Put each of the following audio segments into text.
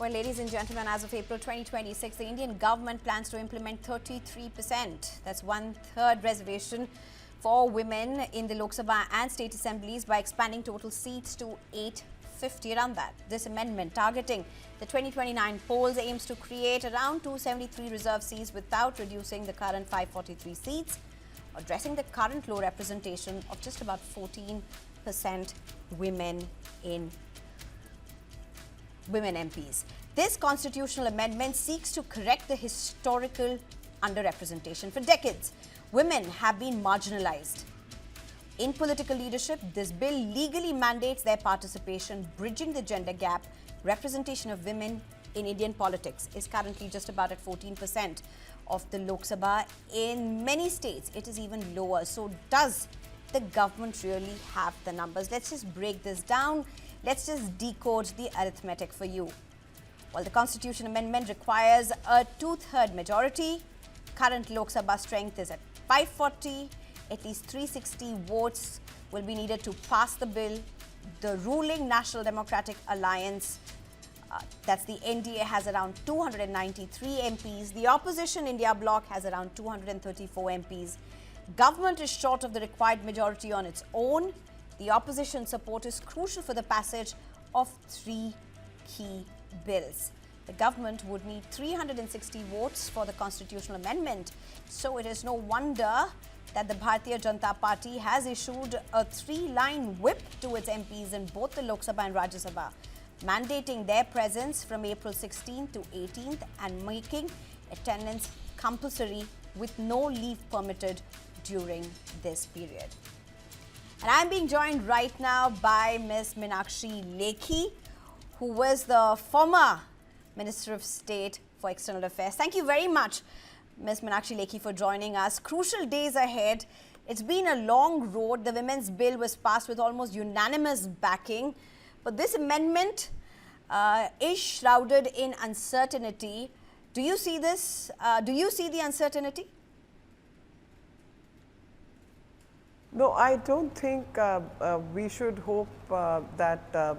Well, ladies and gentlemen, as of April 2026, the Indian government plans to implement 33%, that's one-third reservation for women in the Lok Sabha and state assemblies by expanding total seats to 850, around that. This amendment targeting the 2029 polls aims to create around 273 reserve seats without reducing the current 543 seats, addressing the current low representation of just about 14% women MPs. This constitutional amendment seeks to correct the historical underrepresentation. For decades, women have been marginalized in political leadership. This bill legally mandates their participation, bridging the gender gap. Representation of women in Indian politics is currently just about at 14% of the Lok Sabha. In many states, it is even lower. So does the government really have the numbers? Let's just break this down. Let's just decode the arithmetic for you. Well, the Constitution Amendment requires a two-third majority. Current Lok Sabha strength is at 540. At least 360 votes will be needed to pass the bill. The ruling National Democratic Alliance, that's the NDA, has around 293 MPs. The opposition India bloc has around 234 MPs. Government is short of the required majority on its own. The opposition support is crucial for the passage of three key bills. The government would need 360 votes for the constitutional amendment. So it is no wonder that the Bharatiya Janata Party has issued a three-line whip to its MPs in both the Lok Sabha and Rajya Sabha, mandating their presence from April 16th to 18th and making attendance compulsory with no leave permitted during this period. And I'm being joined right now by Ms. Meenakshi Lekhi, who was the former Minister of State for External Affairs. Thank you very much, Ms. Meenakshi Lekhi, for joining us. Crucial days ahead. It's been a long road. The Women's Bill was passed with almost unanimous backing. But this amendment is shrouded in uncertainty. Do you see this? Do you see the uncertainty? No, I don't think we should hope that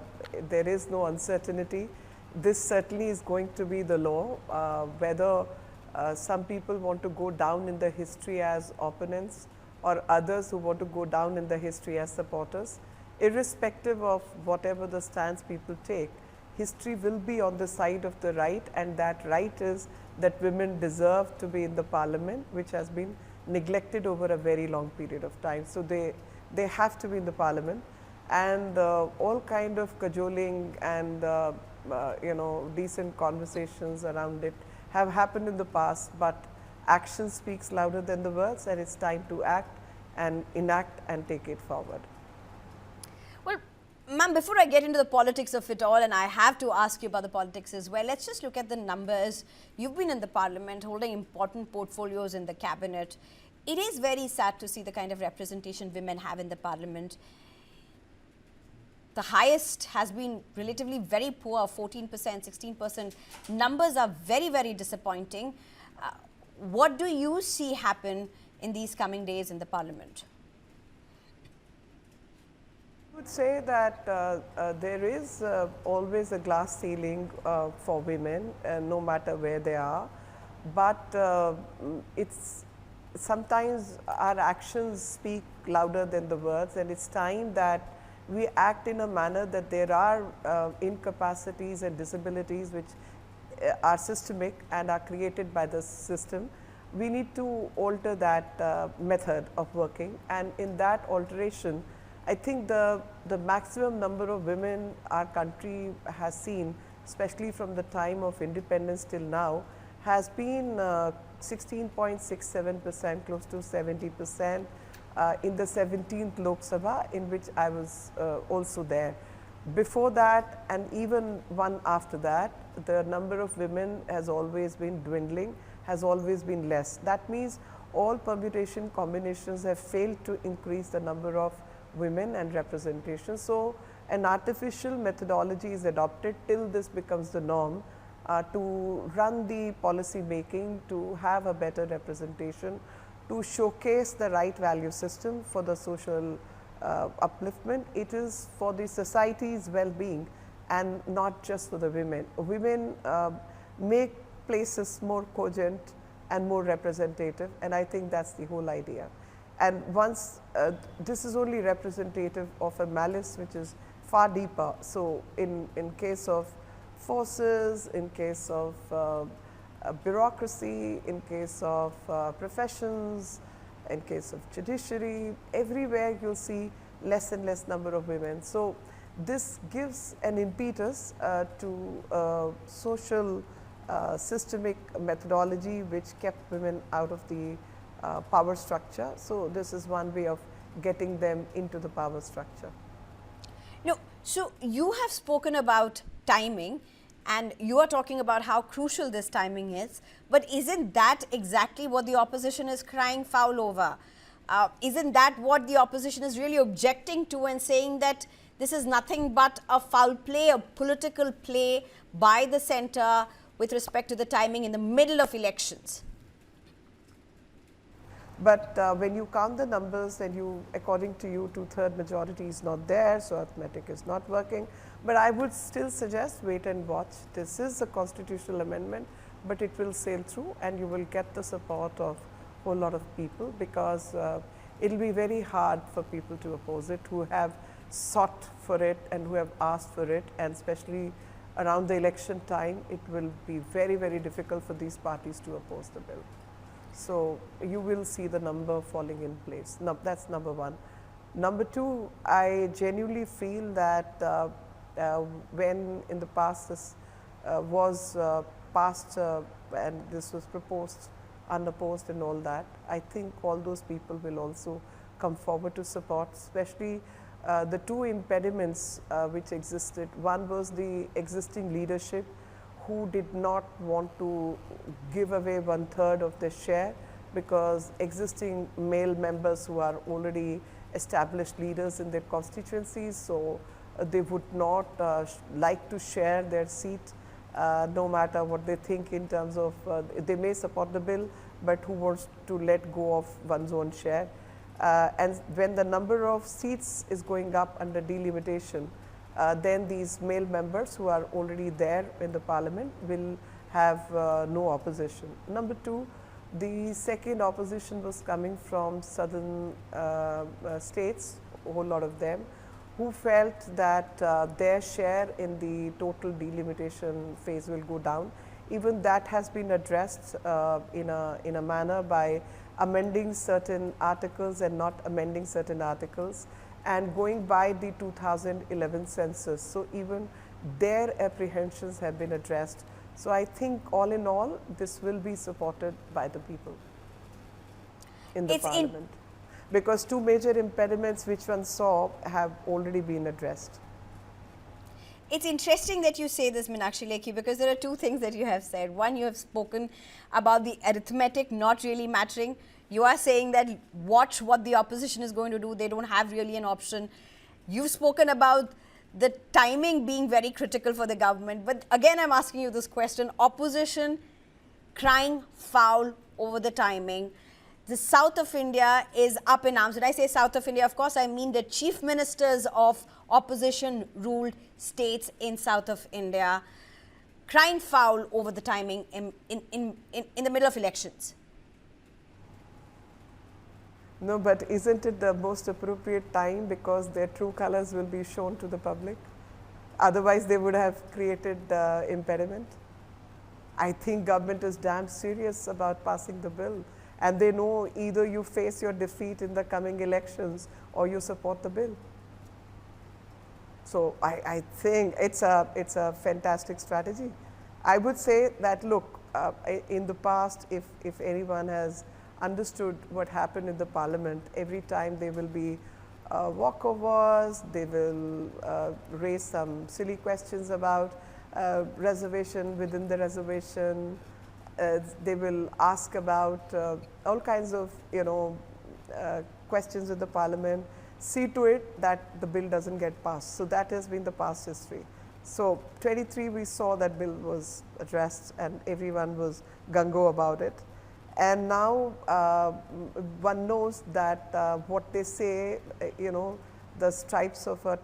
there is no uncertainty. This certainly is going to be the law. Whether some people want to go down in the history as opponents or others who want to go down in the history as supporters, irrespective of whatever the stance people take, history will be on the side of the right, and that right is that women deserve to be in the parliament, which has been neglected over a very long period of time. So they have to be in the parliament, and all kind of cajoling and decent conversations around it have happened in the past, but action speaks louder than the words, and it's time to act and enact and take it forward. Well, ma'am, before I get into the politics of it all, and I have to ask you about the politics as well, let's just look at the numbers. You've been in the parliament holding important portfolios in the cabinet. It is very sad to see the kind of representation women have in the parliament. The highest has been relatively very poor, 14%, 16%. Numbers are very, very disappointing. What do you see happen in these coming days in the parliament? I would say that there is always a glass ceiling for women, no matter where they are. But it's sometimes our actions speak louder than the words, and it's time that we act in a manner that there are incapacities and disabilities which are systemic and are created by the system. We need to alter that method of working, and in that alteration, I think the maximum number of women our country has seen, especially from the time of independence till now, has been 16.67%, close to 70%. In the 17th Lok Sabha, in which I was also there. Before that, and even one after that, the number of women has always been dwindling, has always been less. That means all permutation combinations have failed to increase the number of women and representation. So an artificial methodology is adopted till this becomes the norm to run the policy making, to have a better representation, to showcase the right value system for the social upliftment. It is for the society's well-being, and not just for the women. Women make places more cogent and more representative, and I think that's the whole idea. And once this is only representative of a malice which is far deeper. So in case of forces, in case of bureaucracy, in case of professions, in case of judiciary, everywhere you'll see less and less number of women. So this gives an impetus to social systemic methodology which kept women out of the power structure. So this is one way of getting them into the power structure. No, so you have spoken about timing, and you are talking about how crucial this timing is, but isn't that exactly what the opposition is crying foul over? Isn't that what the opposition is really objecting to and saying that this is nothing but a foul play, a political play by the centre with respect to the timing in the middle of elections? But when you count the numbers, then according to you, 2/3 majority is not there, so arithmetic is not working. But I would still suggest wait and watch. This is a constitutional amendment, but it will sail through, and you will get the support of a whole lot of people, because it will be very hard for people to oppose it who have sought for it and who have asked for it, and especially around the election time, it will be very, very difficult for these parties to oppose the bill. So you will see the number falling in place. No, that's number one. Number two, I genuinely feel that when in the past this was passed and this was proposed, unopposed and all that, I think all those people will also come forward to support, especially the two impediments which existed. One was the existing leadership, who did not want to give away 1/3 of their share, because existing male members who are already established leaders in their constituencies, so they would not like to share their seat, no matter what they think in terms of, they may support the bill, but who wants to let go of one's own share. And when the number of seats is going up under delimitation, then these male members who are already there in the parliament will have no opposition. Number two, the second opposition was coming from southern states, a whole lot of them, who felt that their share in the total delimitation phase will go down. Even that has been addressed in a manner by amending certain articles and not amending certain articles, and going by the 2011 census. So even their apprehensions have been addressed. So I think all in all, this will be supported by the people in the parliament, because two major impediments which one saw have already been addressed. It's interesting that you say this, Meenakshi Lekhi, because there are two things that you have said. One, you have spoken about the arithmetic not really mattering. You are saying that watch what the opposition is going to do. They don't have really an option. You've spoken about the timing being very critical for the government. But again, I'm asking you this question. Opposition crying foul over the timing. The south of India is up in arms. When I say south of India, of course, I mean the chief ministers of opposition-ruled states in south of India crying foul over the timing in the middle of elections. No, but isn't it the most appropriate time, because their true colors will be shown to the public? Otherwise, they would have created impediment. I think government is damn serious about passing the bill, and they know either you face your defeat in the coming elections or you support the bill. So I think it's a fantastic strategy. I would say that, look, in the past, if anyone has understood what happened in the parliament, every time there will be walkovers, they will raise some silly questions about reservation within the reservation. They will ask about all kinds of, questions in the parliament. See to it that the bill doesn't get passed. So that has been the past history. So 23, we saw that bill was addressed and everyone was gung-ho about it. And now one knows that what they say, the stripes of a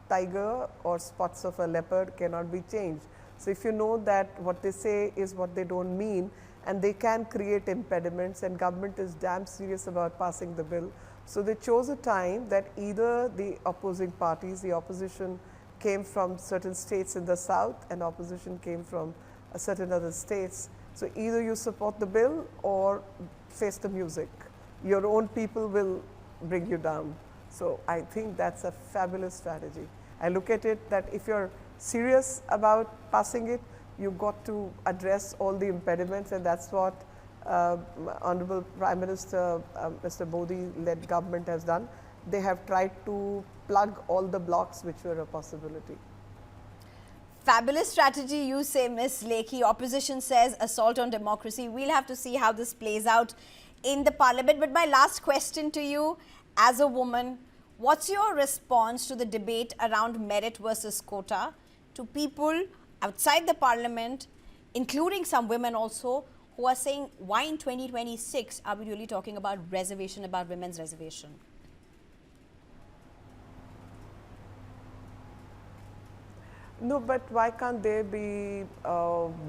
tiger or spots of a leopard cannot be changed. So if you know that what they say is what they don't mean, and they can create impediments, and government is damn serious about passing the bill. So they chose a time that either the opposing parties, the opposition came from certain states in the south and opposition came from certain other states. So either you support the bill or face the music. Your own people will bring you down. So I think that's a fabulous strategy. I look at it that if you're serious about passing it, you've got to address all the impediments, and that's what Honorable Prime Minister Mr. Modi-led government has done. They have tried to plug all the blocks which were a possibility. Fabulous strategy, you say, Ms. Lekhi. Opposition says assault on democracy. We'll have to see how this plays out in the parliament. But my last question to you, as a woman, what's your response to the debate around merit versus quota, to people outside the parliament, including some women also, who are saying, why in 2026 are we really talking about reservation, about women's reservation? No, but why can't there be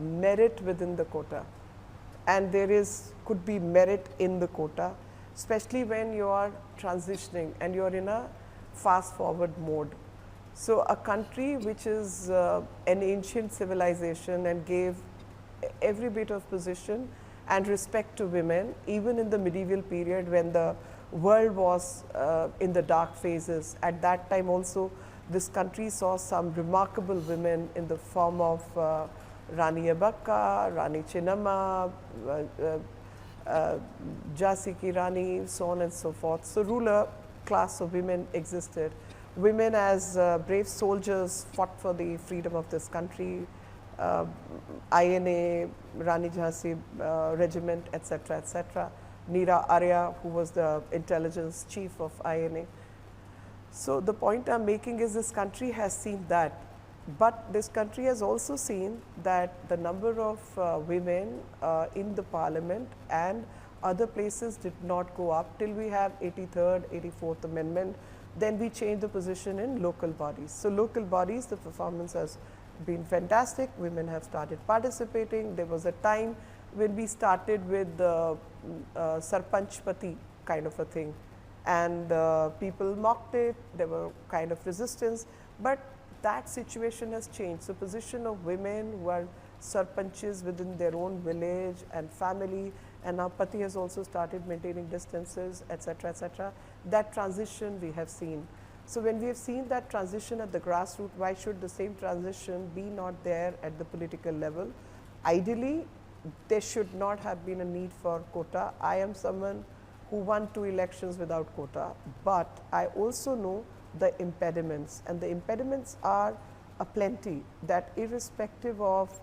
merit within the quota? And there could be merit in the quota, especially when you are transitioning and you are in a fast forward mode. So a country which is an ancient civilization and gave every bit of position and respect to women, even in the medieval period when the world was in the dark phases. At that time also, this country saw some remarkable women in the form of Rani Abakka, Rani Chennamma, Jhansi Ki Rani, so on and so forth. So ruler class of women existed. Women as brave soldiers fought for the freedom of this country. INA, Rani Jhansi regiment, etc., etc. Neera Arya, who was the intelligence chief of INA. So the point I'm making is this country has seen that, but this country has also seen that the number of women in the parliament and other places did not go up till we have 83rd, 84th Amendment. Then we change the position in local bodies. So local bodies, the performance has been fantastic. Women have started participating. There was a time when we started with the Sarpanch Pati kind of a thing, and people mocked it. There were kind of resistance, but that situation has changed. So position of women who are sarpanches within their own village and family, and now Pati has also started maintaining distances, etc., etc. That transition we have seen. So when we have seen that transition at the grassroots, why should the same transition be not there at the political level? Ideally, there should not have been a need for quota. I am someone who won 2 elections without quota, but I also know the impediments, and the impediments are aplenty, that irrespective of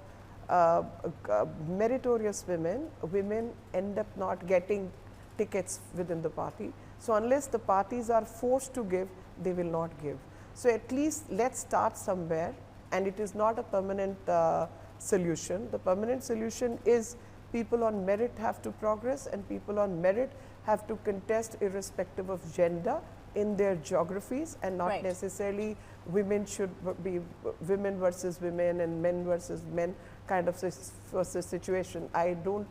meritorious women end up not getting tickets within the party. So unless the parties are forced to give, they will not give. So at least let's start somewhere, and it is not a permanent solution. The permanent solution is people on merit have to progress, and people on merit have to contest irrespective of gender in their geographies, and not necessarily women should be women versus women and men versus men kind of situation. I don't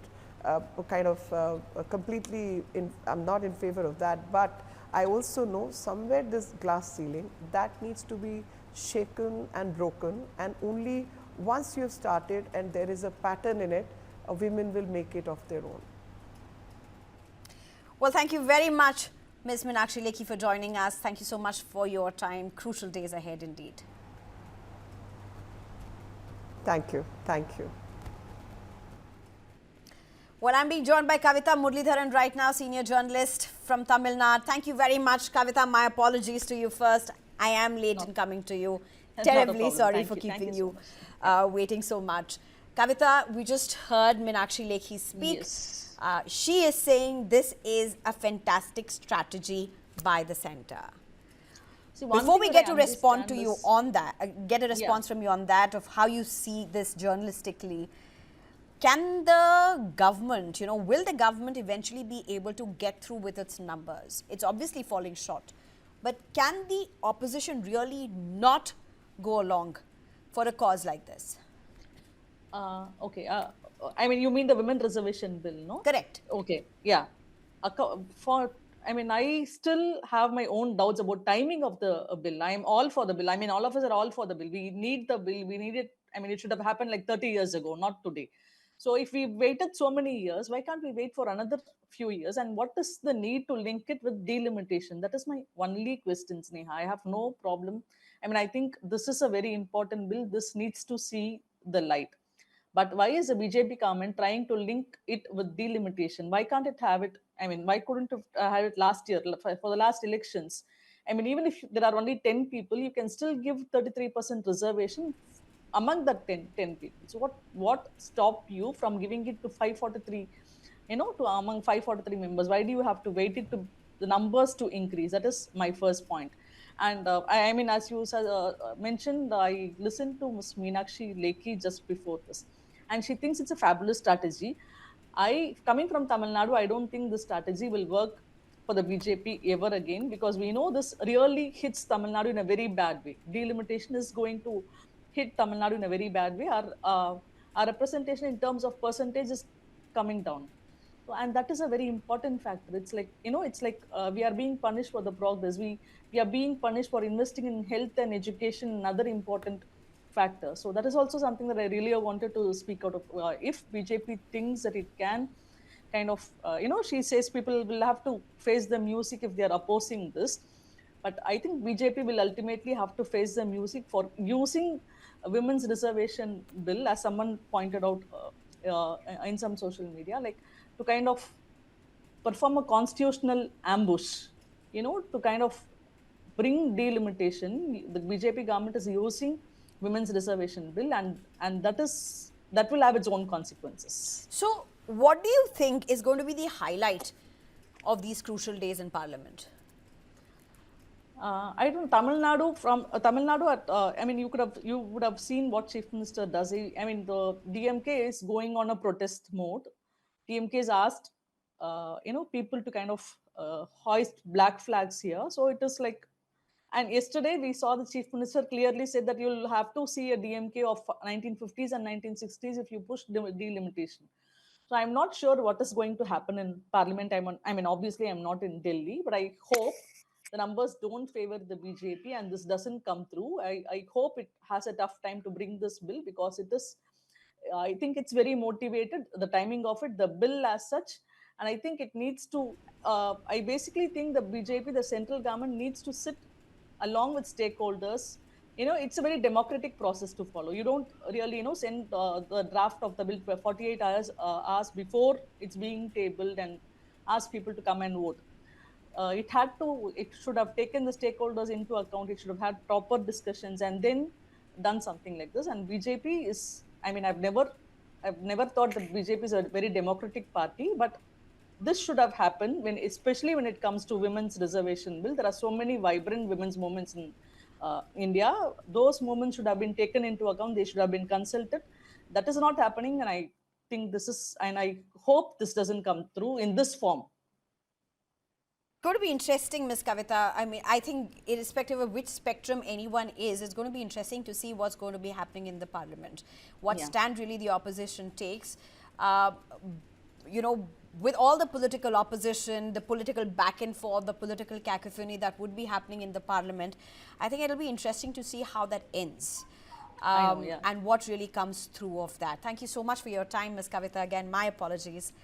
completely, I'm not in favor of that, but I also know somewhere this glass ceiling that needs to be shaken and broken, and only once you've started and there is a pattern in it, women will make it of their own. Well, thank you very much, Ms. Meenakshi Lekhi, for joining us. Thank you so much for your time. Crucial days ahead indeed. Thank you. Thank you. Well, I'm being joined by Kavita Muralidharan right now, senior journalist from Tamil Nadu. Thank you very much, Kavita. My apologies to you first. I am late in coming to you. Terribly sorry for keeping you waiting so much. Kavita, we just heard Meenakshi Lekhi speak. Yes. She is saying this is a fantastic strategy by the centre. See, before we get to respond to you on that, get a response from you on that of how you see this journalistically, can the government, will the government eventually be able to get through with its numbers? It's obviously falling short. But can the opposition really not go along for a cause like this? Okay. I mean, you mean the women reservation bill, no? Correct. Okay. Yeah. I mean, I still have my own doubts about timing of the bill. I'm all for the bill. I mean, all of us are all for the bill. We need the bill. We need it. I mean, it should have happened like 30 years ago, not today. So if we waited so many years, why can't we wait for another few years? And what is the need to link it with delimitation? That is my only question, Sneha. I have no problem. I mean, I think this is a very important bill. This needs to see the light. But why is the BJP government trying to link it with delimitation? Why can't it have it? I mean, why couldn't it have it last year for the last elections? I mean, even if there are only 10 people, you can still give 33% reservation among the 10 people. So what stopped you from giving it to 543, to among 543 members? Why do you have to wait it to the numbers to increase? That is my first point. And I mean, as you mentioned, I listened to Ms. Meenakshi Lekhi just before this, and she thinks it's a fabulous strategy. Coming from Tamil Nadu, I don't think this strategy will work for the BJP ever again, because we know this really hits Tamil Nadu in a very bad way. Delimitation is going to hit Tamil Nadu in a very bad way. Our representation in terms of percentage is coming down. So, and that is a very important factor. It's like, we are being punished for the progress. We are being punished for investing in health and education and other important factors. So that is also something that I really wanted to speak out of. If BJP thinks that it can kind of, she says people will have to face the music if they are opposing this. But I think BJP will ultimately have to face the music for using a women's reservation bill, as someone pointed out in some social media, like to kind of perform a constitutional ambush, to kind of bring delimitation. The BJP government is using women's reservation bill, and that will have its own consequences. So, what do you think is going to be the highlight of these crucial days in Parliament? I don't Tamil Nadu from Tamil Nadu. I mean, you would have seen what Chief Minister does. I mean, the DMK is going on a protest mode. DMK has asked, people to kind of hoist black flags here. So it is like, and yesterday we saw the Chief Minister clearly said that you'll have to see a DMK of 1950s and 1960s if you push delimitation. So I'm not sure what is going to happen in Parliament. I mean, obviously, I'm not in Delhi, but I hope the numbers don't favor the BJP and this doesn't come through. I hope it has a tough time to bring this bill, because it is, I think it's very motivated, the timing of it, the bill as such. And I think it needs to, I basically think the BJP, the central government, needs to sit along with stakeholders. It's a very democratic process to follow. You don't really, send the draft of the bill 48 hours before it's being tabled and ask people to come and vote. It should have taken the stakeholders into account. It should have had proper discussions and then done something like this. And BJP is, I mean, I've never thought that BJP is a very democratic party, but this should have happened especially when it comes to women's reservation bill. There are so many vibrant women's movements in India. Those movements should have been taken into account. They should have been consulted. That is not happening, and I think I hope this doesn't come through in this form. Going to be interesting, Ms. Kavita. I mean, I think irrespective of which spectrum anyone is, it's going to be interesting to see what's going to be happening in the Parliament. What stand really the opposition takes. With all the political opposition, the political back and forth, the political cacophony that would be happening in the Parliament, I think it'll be interesting to see how that ends. And what really comes through of that. Thank you so much for your time, Ms. Kavita. Again, my apologies.